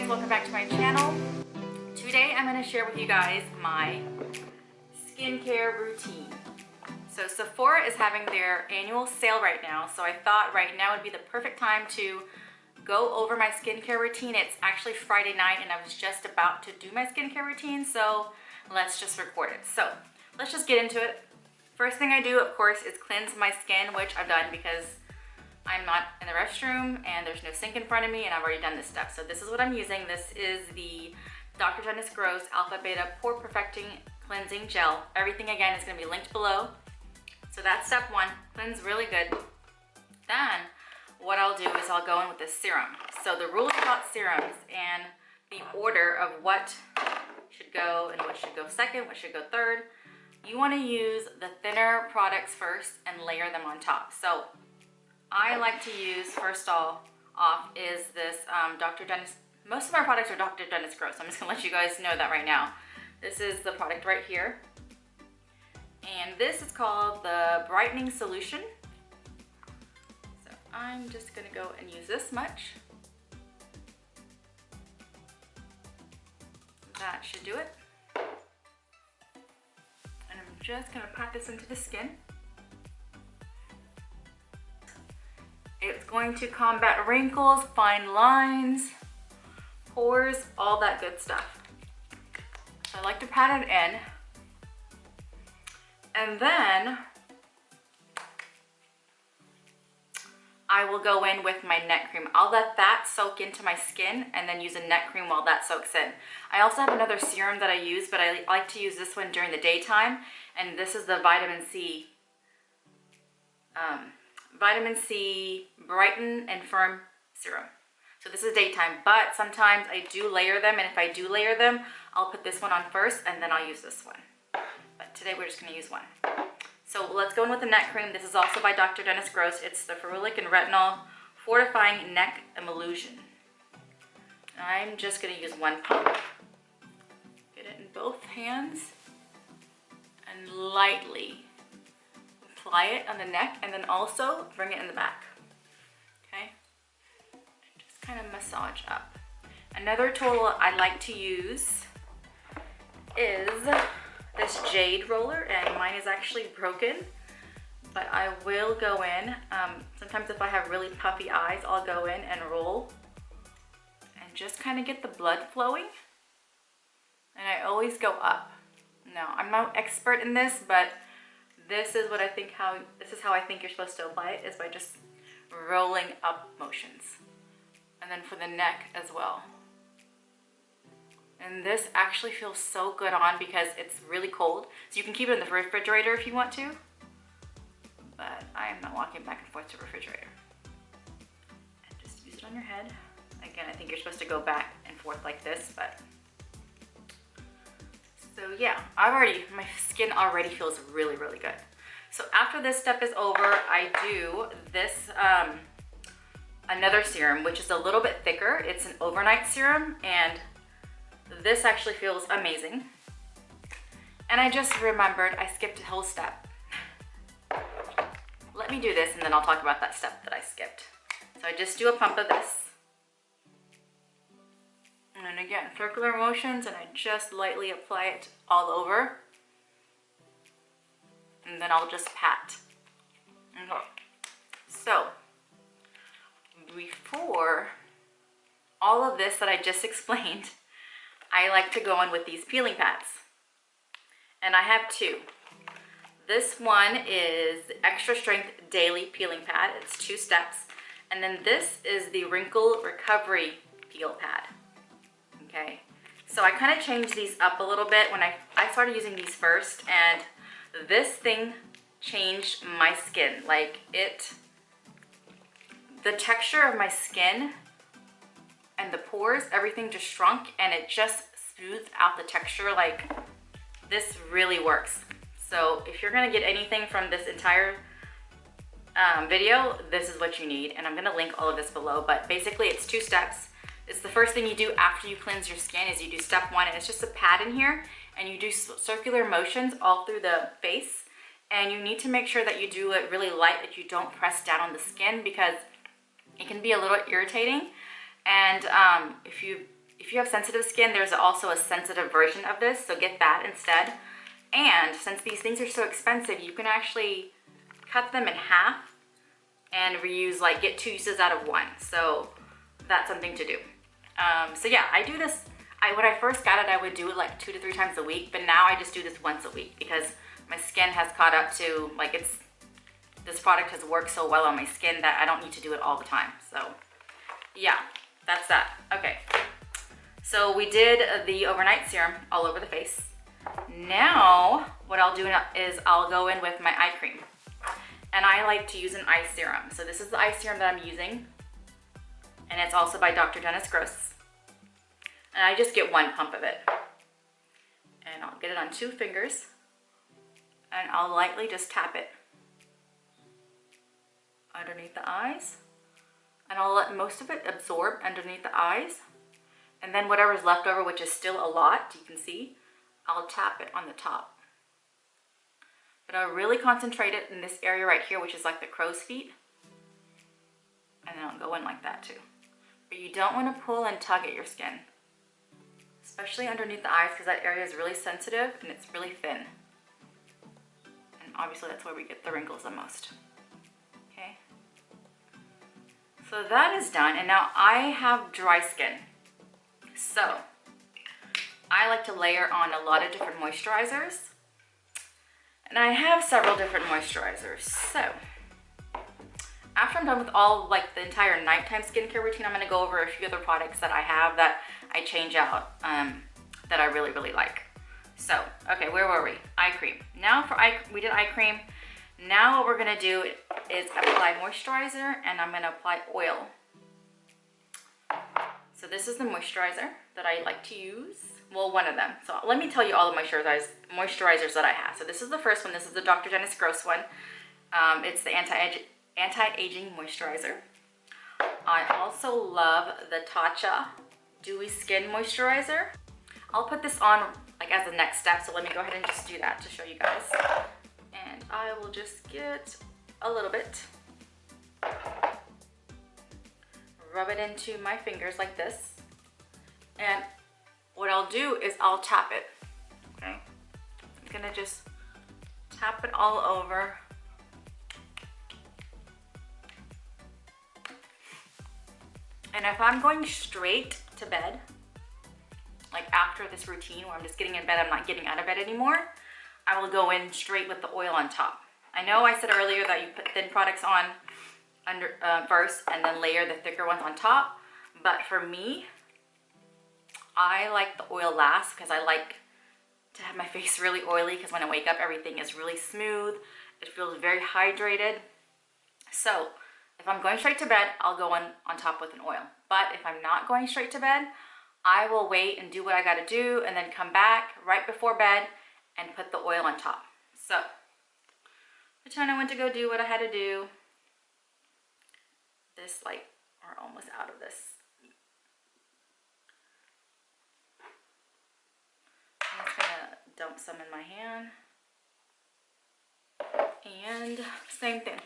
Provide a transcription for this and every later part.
guys, welcome back to my channel. Today I'm going to share with you guys my skincare routine. So Sephora is having their annual sale right now, so I thought right now would be the perfect time to go over my skincare routine. It's actually Friday night and I was just about to do my skincare routine, so let's just record it. So let's just get into it. First thing I do, of course, is cleanse my skin, which I've done because I'm not in the restroom and there's no sink in front of me and I've already done this step. So this is what I'm using. This is the Dr. Dennis Gross Alpha Beta Pore Perfecting Cleansing Gel. Everything again is going to be linked below. So that's step one. Cleanse really good. Then what I'll do is I'll go in with the serum. So the rules about serums and the order of what should go and what should go second, what should go third. You want to use the thinner products first and layer them on top. So I like to use, first off is this Dr. Dennis, most of our products are Dr. Dennis Gross. I'm just gonna let you guys know that right now. This is the product right here. And this is called the Brightening Solution. So I'm just gonna go and use this much. That should do it. And I'm just gonna pat this into the skin. It's going to combat wrinkles, fine lines, pores, all that good stuff. So I like to pat it in. And then I will go in with my neck cream. I'll let that soak into my skin and then use a neck cream while that soaks in. I also have another serum that I use, but I like to use this one during the daytime. And this is the Vitamin C Brighten and Firm Serum. So this is daytime, but sometimes I do layer them, and if I do layer them, I'll put this one on first and then I'll use this one. But today we're just gonna use one. So let's go in with the neck cream. This is also by Dr. Dennis Gross. It's the Ferulic and Retinol Fortifying Neck Emulsion. I'm just gonna use one pump. Get it in both hands and lightly apply it on the neck, and then also bring it in the back. Okay, and just kind of massage up. Another tool I like to use is this jade roller, and mine is actually broken, but I will go in. Sometimes if I have really puffy eyes, I'll go in and roll and just kind of get the blood flowing. And I always go up. Now, I'm not expert in this, but this is what I think this is how I think you're supposed to apply it, is by just rolling up motions. And then for the neck as well. And this actually feels so good on because it's really cold. So you can keep it in the refrigerator if you want to. But I am not walking back and forth to the refrigerator. And just use it on your head. Again, I think you're supposed to go back and forth like this, but so yeah, my skin already feels really, really good. So after this step is over, I do this, another serum, which is a little bit thicker. It's an overnight serum, and this actually feels amazing. And I just remembered I skipped a whole step. Let me do this and then I'll talk about that step that I skipped. So I just do a pump of this. And again, circular motions, and I just lightly apply it all over. And then I'll just pat. Okay. So, before all of this that I just explained, I like to go in with these peeling pads. And I have two. This one is the Extra Strength Daily Peeling Pad. It's 2 steps. And then this is the Wrinkle Recovery Peel Pad. Okay, so I kind of changed these up a little bit when I started using these first, and this thing changed my skin. Like the texture of my skin and the pores, everything just shrunk, and it just smoothed out the texture. Like, this really works. So if you're gonna get anything from this entire video, this is what you need, and I'm gonna link all of this below. But basically it's 2 steps. It's the first thing you do after you cleanse your skin, is you do step 1, and it's just a pad in here, and you do circular motions all through the face, and you need to make sure that you do it really light, that you don't press down on the skin, because it can be a little irritating. And if if you have sensitive skin, there's also a sensitive version of this, so get that instead. And since these things are so expensive, you can actually cut them in half and reuse, like get 2 uses out of 1. So that's something to do. So yeah, I do this, when I first got it, I would do it like 2 to 3 times a week, but now I just do this once a week because my skin has caught up to, like this product has worked so well on my skin that I don't need to do it all the time. So yeah, that's that. Okay, so we did the overnight serum all over the face. Now, what I'll do is I'll go in with my eye cream. And I like to use an eye serum. So this is the eye serum that I'm using. And it's also by Dr. Dennis Gross. And I just get 1 pump of it. And I'll get it on 2 fingers. And I'll lightly just tap it underneath the eyes. And I'll let most of it absorb underneath the eyes. And then whatever's left over, which is still a lot, you can see, I'll tap it on the top. But I'll really concentrate it in this area right here, which is like the crow's feet. And then I'll go in like that too. But you don't want to pull and tug at your skin, especially underneath the eyes, because that area is really sensitive and it's really thin. And obviously that's where we get the wrinkles the most. Okay. So that is done, and now I have dry skin. So I like to layer on a lot of different moisturizers. And I have several different moisturizers. So after I'm done with all, like the entire nighttime skincare routine, I'm gonna go over a few other products that I have that I change out that I really, really like. So, okay, where were we? Eye cream. Now we did eye cream. Now what we're gonna do is apply moisturizer, and I'm gonna apply oil. So this is the moisturizer that I like to use. Well, one of them. So let me tell you all the moisturizers that I have. So this is the first one. This is the Dr. Dennis Gross one. It's the anti-aging moisturizer. I also love the Tatcha Dewy Skin Moisturizer. I'll put this on like as the next step. So let me go ahead and just do that to show you guys. And I will just get a little bit. Rub it into my fingers like this. And what I'll do is I'll tap it, okay? I'm gonna just tap it all over. And if I'm going straight to bed, like after this routine where I'm just getting in bed, I'm not getting out of bed anymore, I will go in straight with the oil on top. I know I said earlier that you put thin products on first and then layer the thicker ones on top, but for me, I like the oil last because I like to have my face really oily, because when I wake up, everything is really smooth. It feels very hydrated. So if I'm going straight to bed, I'll go on top with an oil. But if I'm not going straight to bed, I will wait and do what I gotta do and then come back right before bed and put the oil on top. So pretend I went to go do what I had to do. This, like, we're almost out of this. I'm just gonna dump some in my hand. And same thing.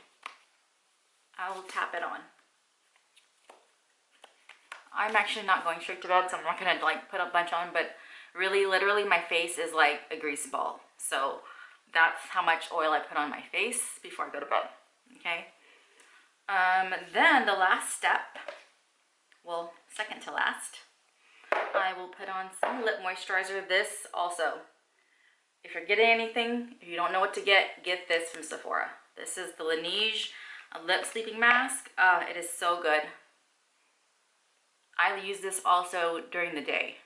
I will tap it on. I'm actually not going straight to bed, so I'm not gonna like put a bunch on, but really, literally my face is like a grease ball. So that's how much oil I put on my face before I go to bed, okay? Then the last step, well, second to last, I will put on some lip moisturizer. This also, if you're getting anything, if you don't know what to get this from Sephora. This is the Laneige Lip Sleeping Mask. It is so good. I use this also during the day.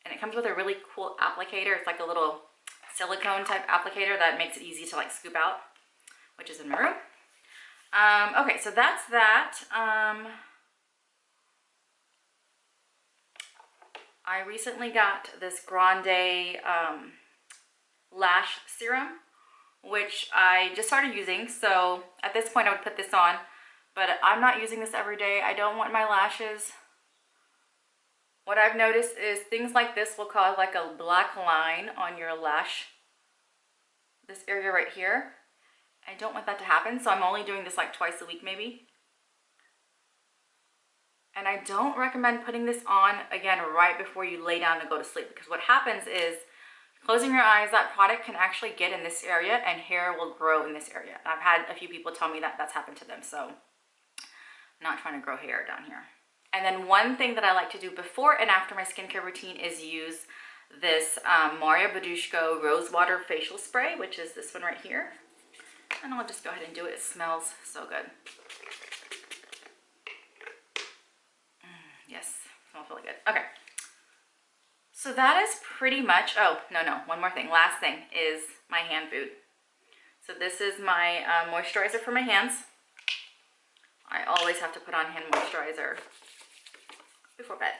And it comes with a really cool applicator. It's like a little silicone type applicator that makes it easy to like scoop out, which is in my room. Okay, so that's that. I recently got this Grande lash serum, which I just started using. So at this point I would put this on, but I'm not using this every day. I don't want my lashes. What I've noticed is things like this will cause like a black line on your lash, this area right here. I don't want that to happen, so I'm only doing this like twice a week maybe. And I don't recommend putting this on, again, right before you lay down to go to sleep, because what happens is, closing your eyes, that product can actually get in this area and hair will grow in this area. I've had a few people tell me that that's happened to them, so I'm not trying to grow hair down here. And then one thing that I like to do before and after my skincare routine is use this Mario Badescu Rose Water Facial Spray, which is this one right here. And I'll just go ahead and do it. It smells so good. Yes, smells really good. Okay. So that is pretty much, oh, no, one more thing. Last thing is my hand food. So this is my moisturizer for my hands. I always have to put on hand moisturizer before bed.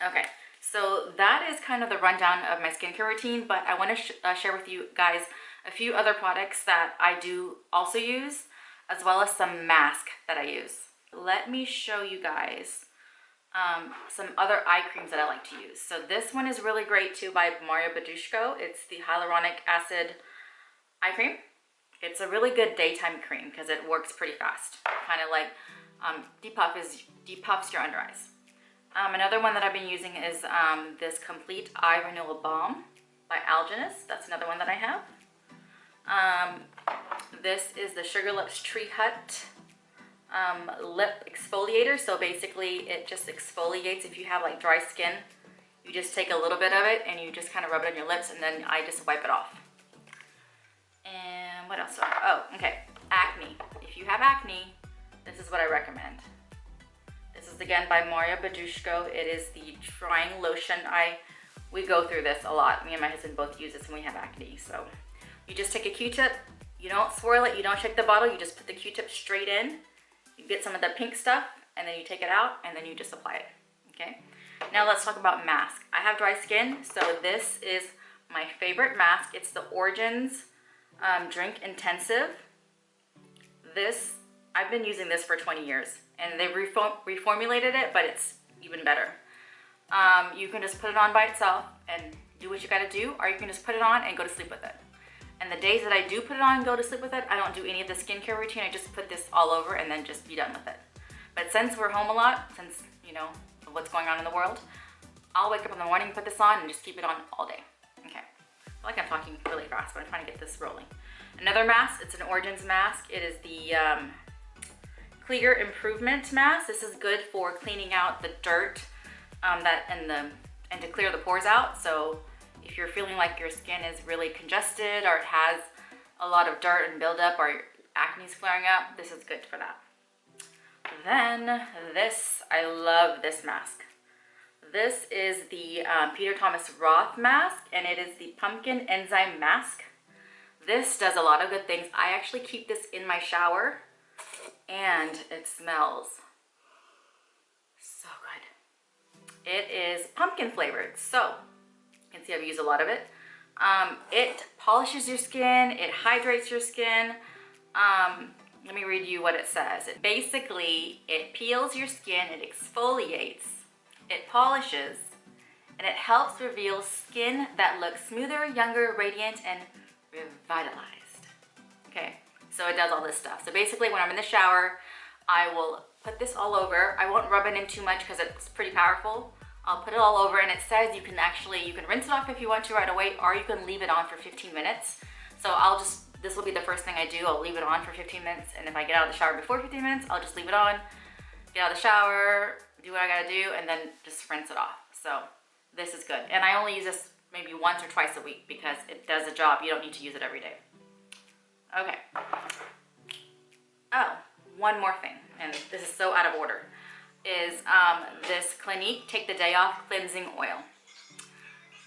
Okay, so that is kind of the rundown of my skincare routine, but I want to share with you guys a few other products that I do also use, as well as some mask that I use. Let me show you guys some other eye creams that I like to use. So this one is really great too, by Mario Badescu. It's the hyaluronic acid eye cream. It's a really good daytime cream because it works pretty fast. Kind of like depuffs your under eyes. Another one that I've been using is this Complete Eye Renewal Balm by Algenist. That's another one that I have. This is the Sugar Lips Tree Hut lip exfoliator. So basically it just exfoliates. If you have like dry skin, you just take a little bit of it and you just kind of rub it on your lips, and then I just wipe it off. And what else? Oh, okay, acne. If you have acne, this is what I recommend. This is again by Mario Badescu. It is the drying lotion. We go through this a lot. Me and my husband both use this when we have acne. So you just take a Q-tip, you don't swirl it, you don't shake the bottle, you just put the Q-tip straight in. You get some of the pink stuff, and then you take it out, and then you just apply it, okay? Now let's talk about mask. I have dry skin, so this is my favorite mask. It's the Origins Drink Intensive. This, I've been using this for 20 years, and they reformulated it, but it's even better. You can just put it on by itself and do what you gotta do, or you can just put it on and go to sleep with it. And the days that I do put it on and go to sleep with it, I don't do any of the skincare routine. I just put this all over and then just be done with it. But since we're home a lot, since, you know, what's going on in the world, I'll wake up in the morning, put this on, and just keep it on all day. Okay. I feel like I'm talking really fast, but I'm trying to get this rolling. Another mask, it's an Origins mask. It is the Clear Improvement Mask. This is good for cleaning out the dirt and to clear the pores out. So if you're feeling like your skin is really congested, or it has a lot of dirt and buildup, or your acne's flaring up, this is good for that. Then this, I love this mask. This is the Peter Thomas Roth mask, and it is the Pumpkin Enzyme Mask. This does a lot of good things. I actually keep this in my shower, and it smells so good. It is pumpkin flavored, so you can see I've used a lot of it. It polishes your skin, it hydrates your skin. Let me read you what it says. Basically, it peels your skin, it exfoliates, it polishes, and it helps reveal skin that looks smoother, younger, radiant, and revitalized. Okay, so it does all this stuff. So basically, when I'm in the shower, I will put this all over. I won't rub it in too much because it's pretty powerful. I'll put it all over, and it says you can rinse it off if you want to right away, or you can leave it on for 15 minutes. So this will be the first thing I do. I'll leave it on for 15 minutes, and if I get out of the shower before 15 minutes, I'll just leave it on, get out of the shower, do what I gotta do, and then just rinse it off. So this is good. And I only use this maybe once or twice a week because it does the job. You don't need to use it every day. Okay. Oh, one more thing, and this is so out of order, is this Clinique Take the Day Off Cleansing Oil.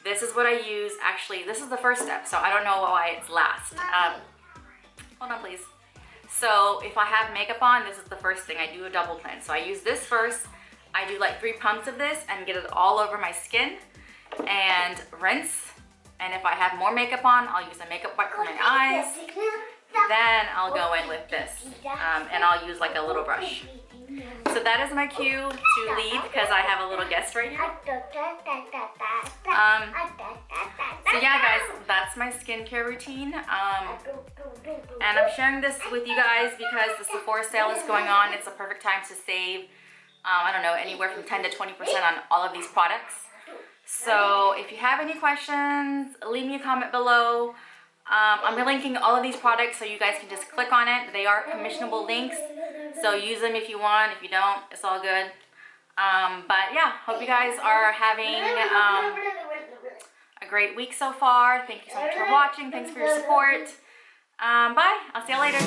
This is what I use. Actually, this is the first step, so I don't know why it's last. Hold on, please. So if I have makeup on, this is the first thing. I do a double cleanse. So I use this first. I do like 3 pumps of this and get it all over my skin and rinse. And if I have more makeup on, I'll use a makeup wipe for my eyes. Then I'll go in with this, and I'll use like a little brush. So that is my cue to leave because I have a little guest right here. So yeah, guys, that's my skincare routine. And I'm sharing this with you guys because the Sephora sale is going on. It's a perfect time to save. I don't know, anywhere from 10 to 20% on all of these products. So if you have any questions, leave me a comment below. I'm linking all of these products so you guys can just click on it. They are commissionable links, so use them if you want. If you don't, it's all good. But yeah, hope you guys are having a great week so far. Thank you so much for watching. Thanks for your support. Bye. I'll see you later.